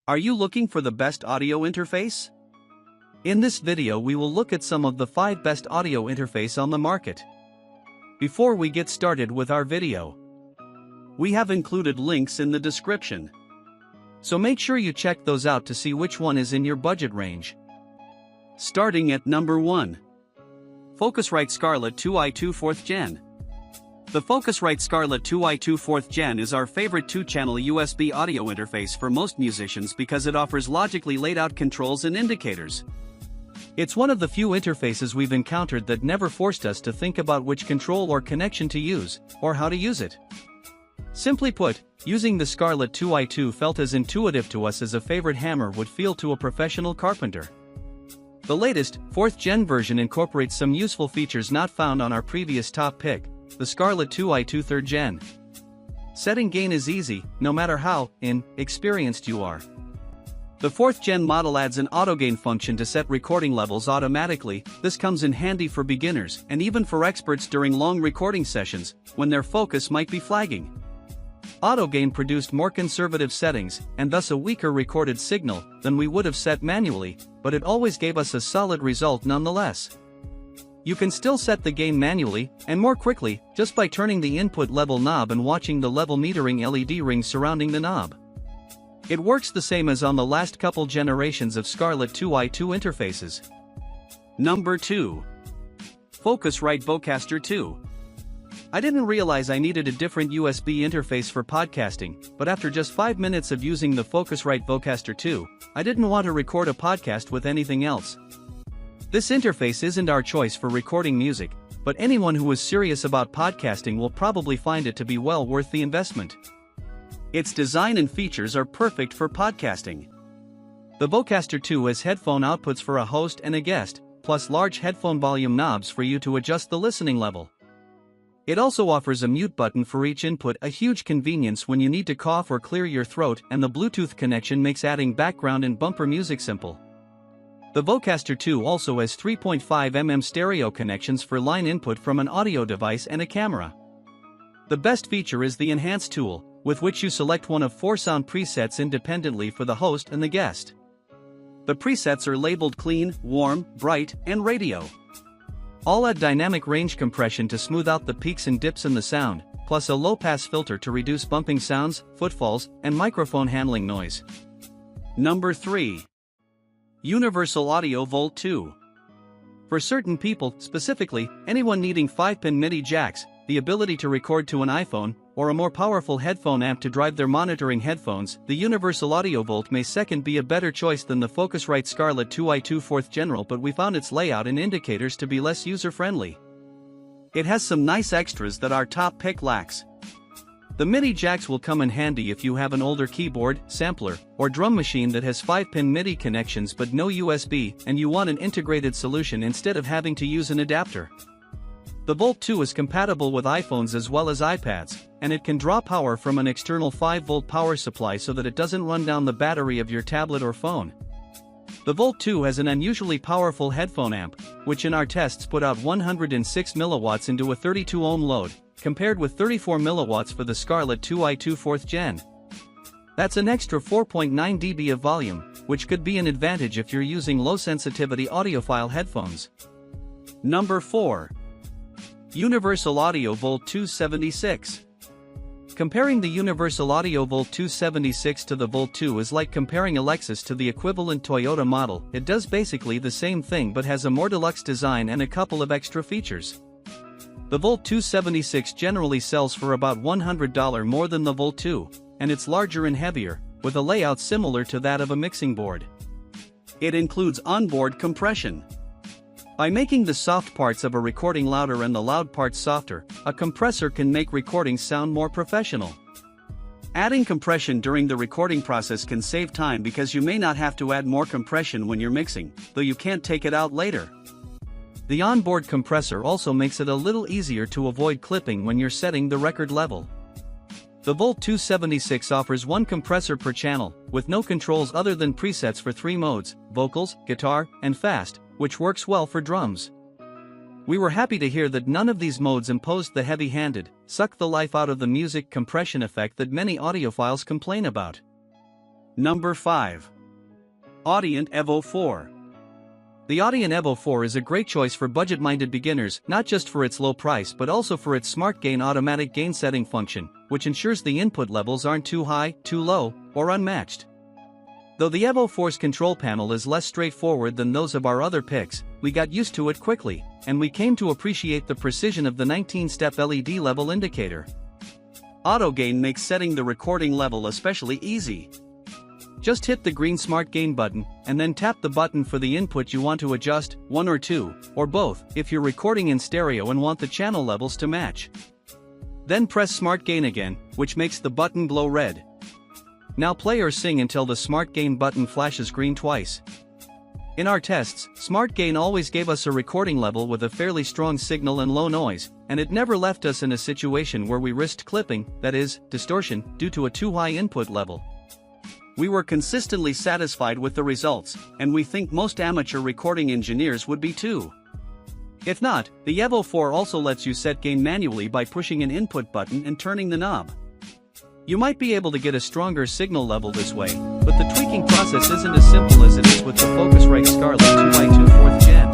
Are you looking for the best audio interface? In this video we will look at some of the 5 best audio interface on the market. Before we get started with our video, we have included links in the description. So make sure you check those out to see which one is in your budget range. Starting at number 1. Focusrite Scarlet 2i2 4th Gen. The Focusrite Scarlet 2i2 4th Gen is our favorite 2-channel USB audio interface for most musicians because it offers logically laid out controls and indicators. It's one of the few interfaces we've encountered that never forced us to think about which control or connection to use, or how to use it. Simply put, using the Scarlet 2i2 felt as intuitive to us as a favorite hammer would feel to a professional carpenter. The latest, 4th Gen version incorporates some useful features not found on our previous top pick, the Scarlet 2i2 3rd Gen. Setting gain is easy, no matter how experienced you are. The 4th Gen model adds an auto gain function to set recording levels automatically. This comes in handy for beginners and even for experts during long recording sessions, when their focus might be flagging. Auto gain produced more conservative settings, and thus a weaker recorded signal than we would have set manually, but it always gave us a solid result nonetheless. You can still set the gain manually, and more quickly, just by turning the input level knob and watching the level metering LED rings surrounding the knob. It works the same as on the last couple generations of Scarlet 2i2 interfaces. Number 2. Focusrite Vocaster Two. I didn't realize I needed a different USB interface for podcasting, but after just 5 minutes of using the Focusrite Vocaster Two, I didn't want to record a podcast with anything else. This interface isn't our choice for recording music, but anyone who is serious about podcasting will probably find it to be well worth the investment. Its design and features are perfect for podcasting. The Vocaster Two has headphone outputs for a host and a guest, plus large headphone volume knobs for you to adjust the listening level. It also offers a mute button for each input, a huge convenience when you need to cough or clear your throat, and the Bluetooth connection makes adding background and bumper music simple. The Vocaster Two also has 3.5mm stereo connections for line input from an audio device and a camera. The best feature is the Enhance tool, with which you select one of 4 sound presets independently for the host and the guest. The presets are labeled Clean, Warm, Bright, and Radio. All add dynamic range compression to smooth out the peaks and dips in the sound, plus a low-pass filter to reduce bumping sounds, footfalls, and microphone handling noise. Number 3. Universal Audio Volt 2. For certain people, specifically, anyone needing 5-pin MIDI jacks, the ability to record to an iPhone, or a more powerful headphone amp to drive their monitoring headphones, the Universal Audio Volt may second be a better choice than the Focusrite Scarlet 2i2 4th Gen, but we found its layout and indicators to be less user-friendly. It has some nice extras that our top pick lacks. The MIDI jacks will come in handy if you have an older keyboard, sampler, or drum machine that has 5-pin MIDI connections but no USB, and you want an integrated solution instead of having to use an adapter. The Volt 2 is compatible with iPhones as well as iPads, and it can draw power from an external 5-volt power supply so that it doesn't run down the battery of your tablet or phone. The Volt 2 has an unusually powerful headphone amp, which in our tests put out 106 milliwatts into a 32-ohm load, compared with 34 milliwatts for the Scarlet 2i2 4th Gen. That's an extra 4.9 dB of volume, which could be an advantage if you're using low-sensitivity audiophile headphones. Number 4. Universal Audio Volt 276. Comparing the Universal Audio Volt 276 to the Volt 2 is like comparing a Lexus to the equivalent Toyota model. It does basically the same thing but has a more deluxe design and a couple of extra features. The Volt 276 generally sells for about $100 more than the Volt 2, and it's larger and heavier, with a layout similar to that of a mixing board. It includes onboard compression. By making the soft parts of a recording louder and the loud parts softer, a compressor can make recordings sound more professional. Adding compression during the recording process can save time because you may not have to add more compression when you're mixing, though you can't take it out later. The onboard compressor also makes it a little easier to avoid clipping when you're setting the record level. The Volt 276 offers 1 compressor per channel, with no controls other than presets for 3 modes, vocals, guitar, and fast, which works well for drums. We were happy to hear that none of these modes imposed the heavy-handed, suck the life out of the music compression effect that many audiophiles complain about. Number 5. Audient Evo 4. The Audient Evo 4 is a great choice for budget-minded beginners, not just for its low price but also for its Smart Gain automatic gain setting function, which ensures the input levels aren't too high, too low, or unmatched. Though the Evo 4's control panel is less straightforward than those of our other picks, we got used to it quickly, and we came to appreciate the precision of the 19-step LED level indicator. Auto Gain makes setting the recording level especially easy. Just hit the green Smart Gain button, and then tap the button for the input you want to adjust, 1 or 2, or both, if you're recording in stereo and want the channel levels to match. Then press Smart Gain again, which makes the button glow red. Now play or sing until the Smart Gain button flashes green twice. In our tests, Smart Gain always gave us a recording level with a fairly strong signal and low noise, and it never left us in a situation where we risked clipping, that is, distortion, due to a too high input level. We were consistently satisfied with the results, and we think most amateur recording engineers would be too. If not, the Evo 4 also lets you set gain manually by pushing an input button and turning the knob. You might be able to get a stronger signal level this way, but the tweaking process isn't as simple as it is with the Focusrite Scarlett 2x2/4 jazz.